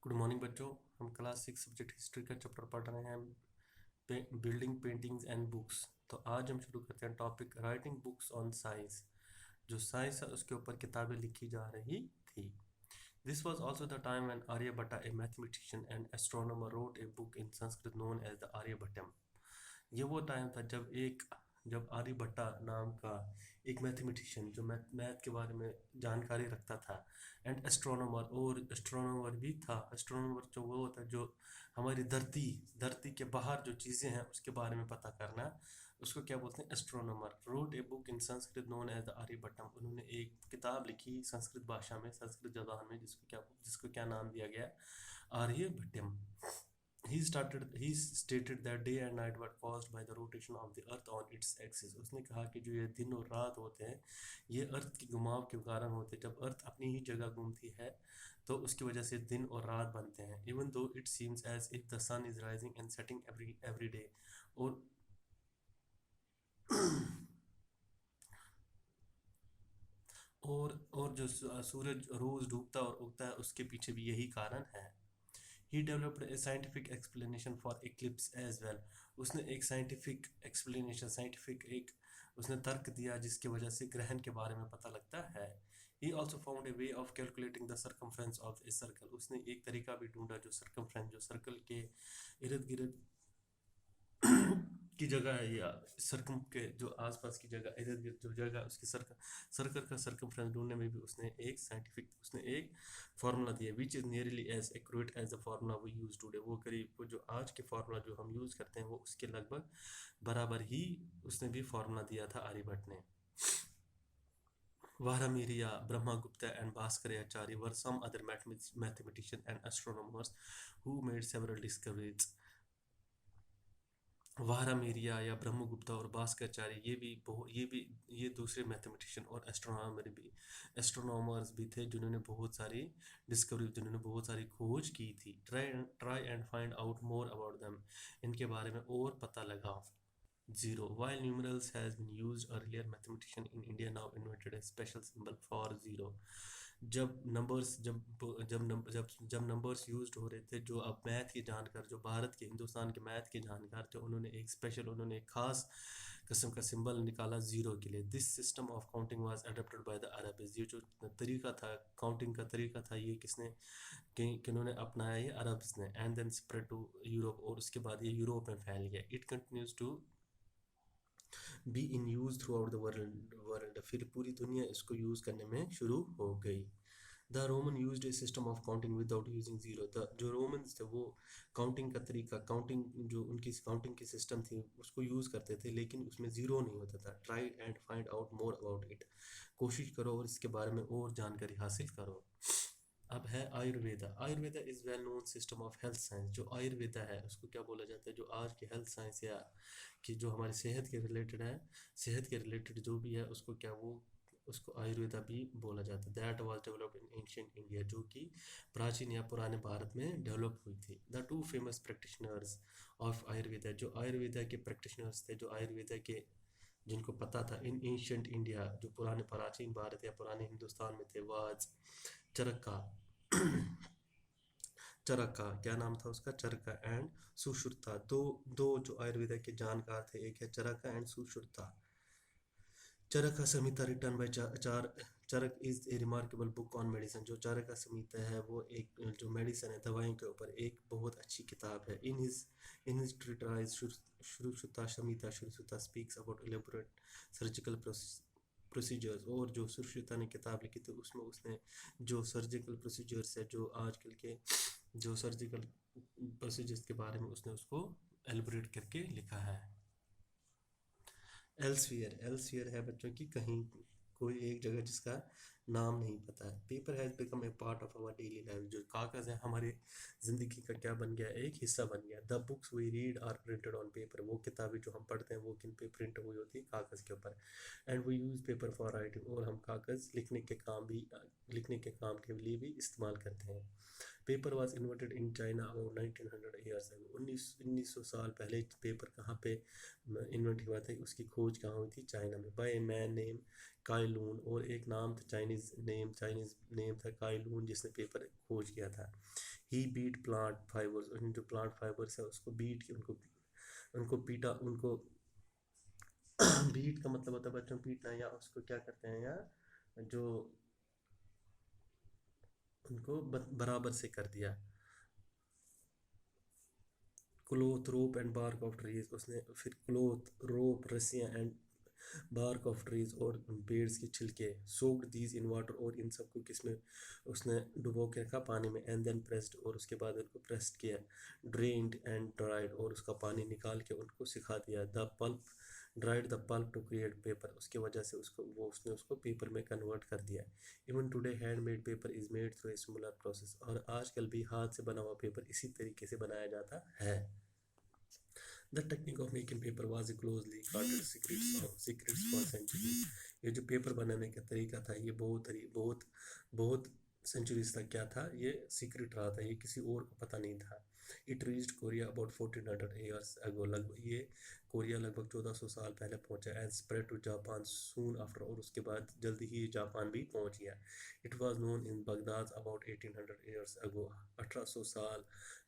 Good morning बच्चों। हम class 6 subject history का चैप्टर पढ़ रहे हैं, बिल्डिंग पेंटिंग्स एंड बुक्स। तो आज हम शुरू करते हैं topic writing books on science. जो साइंस है उसके ऊपर किताबें लिखी जा रही थी। This was also the time when Aryabhata a mathematician and astronomer wrote a book in Sanskrit known as the Aryabhattam. ये वो टाइम था जब आर्यभट्टा नाम का एक मैथमेटिशियन जो मैथ के बारे में जानकारी रखता था, एंड एस्ट्रोनॉमर, और एस्ट्रोनॉमर भी था। एस्ट्रोनॉमर जो वो होता है जो हमारी धरती के बाहर जो चीज़ें हैं उसके बारे में पता करना, उसको क्या बोलते हैं, astronomer. Wrote a book in Sanskrit known as the Aryabhattam. उन्होंने एक किताब लिखी संस्कृत भाषा में, संस्कृत जबान में, जिसको क्या नाम दिया गया, आर्यभट्टम। He stated that day and night were caused by the rotation of the earth on its axis. उसने कहा कि जो ये दिन और रात होते हैं ये अर्थ की घुमाव के कारण होते हैं। जब अर्थ अपनी ही जगह घूमती है तो उसकी वजह से दिन और रात बनते हैं। Even though it seems as if the sun is rising and setting every day, और और जो सूरज रोज डूबता और उगता है उसके पीछे भी यही कारण है। He developed a scientific explanation for eclipse as well. उसने एक साइंटिफिक एक्सप्लेनेशन, उसने तर्क दिया जिसकी वजह से ग्रहण के बारे में पता लगता है। He also found a way of calculating the circumference of a circle. उसने एक तरीका भी ढूंढा जो सर्कल के इर्द गिर्द की जगह है, या सर्कम के जो आसपास की जगह, इर्द गिर्द जो जगह उसकी सर्कल का सर्कमफ्रेंस ढूंढने में भी उसने एक फार्मूला दिया, which is nearly as accurate as the formula we use today. वो करीब वो जो आज के फार्मूला जो हम यूज करते हैं वो उसके लगभग बराबर ही उसने भी फार्मूला दिया था आर्यभट्ट ने। Vahramiriya, Brahmagupta and Bhaskaracharya were some other mathematicians and astronomers who made several discoveries. वारामेरिया या ब्रह्मगुप्ता और भास्कराचार्य ये दूसरे मैथमेटिशियन और एस्ट्रोनॉमर्स भी थे जिन्होंने बहुत सारी खोज की थी। Try and find out more about them. इनके बारे में और पता लगाओ। Zero. While numerals has been used earlier, mathematician in India now invented a special symbol for zero. जब नंबर्स यूज्ड हो रहे थे, जो अब मैथ के जानकार, जो हिंदुस्तान के मैथ के जानकार थे, उन्होंने एक खास किस्म का सिंबल निकाला जीरो के लिए। This system of counting was adopted by the Arabs. ये जो काउंटिंग का तरीका था ये किन्होंने अपनाया, ये अरब्स ने। And then spread to Europe, और उसके बाद ये यूरोप में फैल गया। It continues to be in use throughout the world. फिर पूरी दुनिया इसको यूज करने में शुरू हो गई। The Roman used A system of counting without using zero. जो रोमन्स थे वो जो उनकी काउंटिंग की सिस्टम थी उसको यूज करते थे, लेकिन उसमें जीरो नहीं होता था। Try and find out more about it. कोशिश करो और इसके बारे में और जानकारी हासिल करो। अब है Ayurveda is well known system of health science. जो आयुर्वेदा है उसको क्या बोला जाता है, जो आज की हेल्थ साइंस या कि जो हमारी सेहत के रिलेटेड जो भी है उसको आयुर्वेदा भी बोला जाता है। That was developed in ancient India, जो कि प्राचीन या पुराने भारत में डेवलप हुई थी। The two famous practitioners of Ayurveda, जो आयुर्वेदा के प्रैक्टिशनर्स थे, जो आयुर्वेदा के जिनको पता था इन एंशिएंट इंडिया, जो पुराने प्राचीन भारत या पुराने हिंदुस्तान में थे, वाज चरका चरका, क्या नाम था उसका, चरका एंड सुश्रुता। दो जो आयुर्वेदा के जानकार थे, एक है Charaka and Sushruta. Charaka Samhita written by Charak is a remarkable book on medicine. जो चरका संहिता है वो एक जो मेडिसिन है, दवाइयों के ऊपर एक बहुत अच्छी किताब है। In his treatise Sushruta Samhita speaks about elaborate surgical procedures. और जो सुश्रुता ने किताब लिखी थी उसमें उसने जो सर्जिकल प्रोसीजर्स है, जो आजकल के जो सर्जिकल प्रोसीजर्स के बारे में उसने उसको एलिबोरेट करके लिखा है। एल्सवियर है बच्चों की कहीं कोई एक जगह जिसका नाम नहीं पता है। Paper has become a part of our daily life. जो कागज़ है हमारे ज़िंदगी का क्या बन गया, एक हिस्सा बन गया। The books we read are printed on paper. वो किताबें जो हम पढ़ते हैं वो किन पे प्रिंट हुई होती है, कागज़ के ऊपर। And we use paper for writing. और हम कागज़ लिखने के काम के लिए भी इस्तेमाल करते हैं। Paper was invented in China about 1900 years ago. 1900 साल पहले पेपर कहाँ पे इन्वेंट हुआ था, उसकी खोज कहाँ हुई थी, चाइना में, बाय ए मैन नेम काइलून। और एक नाम था चाइनीज़ नेम था काइलून, जिसने पेपर खोज किया था। ही बीट प्लांट फाइबर्स, उन जो प्लांट फाइबर्स है उसको बीट की, उनको उनको पीटा, उनको बीट का मतलब होता है बच्चों पीटना, या उसको क्या करते हैं, या जो उनको बराबर से कर दिया। Cloth rope and bark of trees, उसने फिर क्लोथ रोप रस्सियाँ एंड बार्क ऑफ ट्रीज और पेड्स के छिलके, सोक्ड दीज इन वाटर, और इन सबको किसमें उसने डुबो के रखा, पानी में, एंड देन प्रेस्ड, और उसके बाद उनको प्रेस्ड किया, ड्रेन्ड एंड ड्राइड, और उसका पानी निकाल के उनको सिखा दिया, the pulp dried the pulp to create paper, उसके वजह से उसको वो उसने उसको पेपर में कन्वर्ट कर दिया। Even today handmade paper is made through a similar process, और आजकल भी हाथ से बना हुआ पेपर इसी तरीके से बनाया जाता है। The technique of making paper was closely guarded secrets for centuries. ये जो पेपर बनाने का तरीका था ये बहुत बहुत सेंचुरीज तक क्या था, ये सीक्रेट रहा था, ये किसी और को पता नहीं था। It reached Korea about 1400 years ago, लगभग ये कोरिया लगभग 1400 साल पहले पहुंचा, and spread to Japan soon after, और उसके बाद जल्दी ही जापान भी पहुंच गया। It was known in Baghdad about 1800 years ago, 1800 साल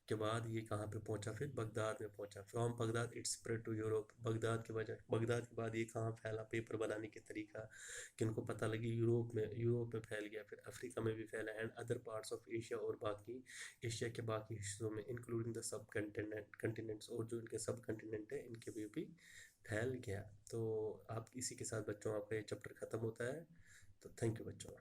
के बाद ये कहाँ पे पहुंचा, फिर बगदाद में पहुंचा। From Baghdad it's spread to Europe, Baghdad के बाद ये कहाँ फैला पेपर बनाने के तरीका, किनको पता लगी, यूरोप में फैल गया, फिर अफ्रीका में भी फैला, and other parts of Asia, और बाकी एशिया के बाकी हिस्सों में, इंक्लूडिंग द सब कंटिनेंट्स, और जो इनके सब कंटिनेंट है इनके भी फैल गया। तो आप इसी के साथ बच्चों आपका ये चैप्टर ख़त्म होता है। तो थैंक यू बच्चों।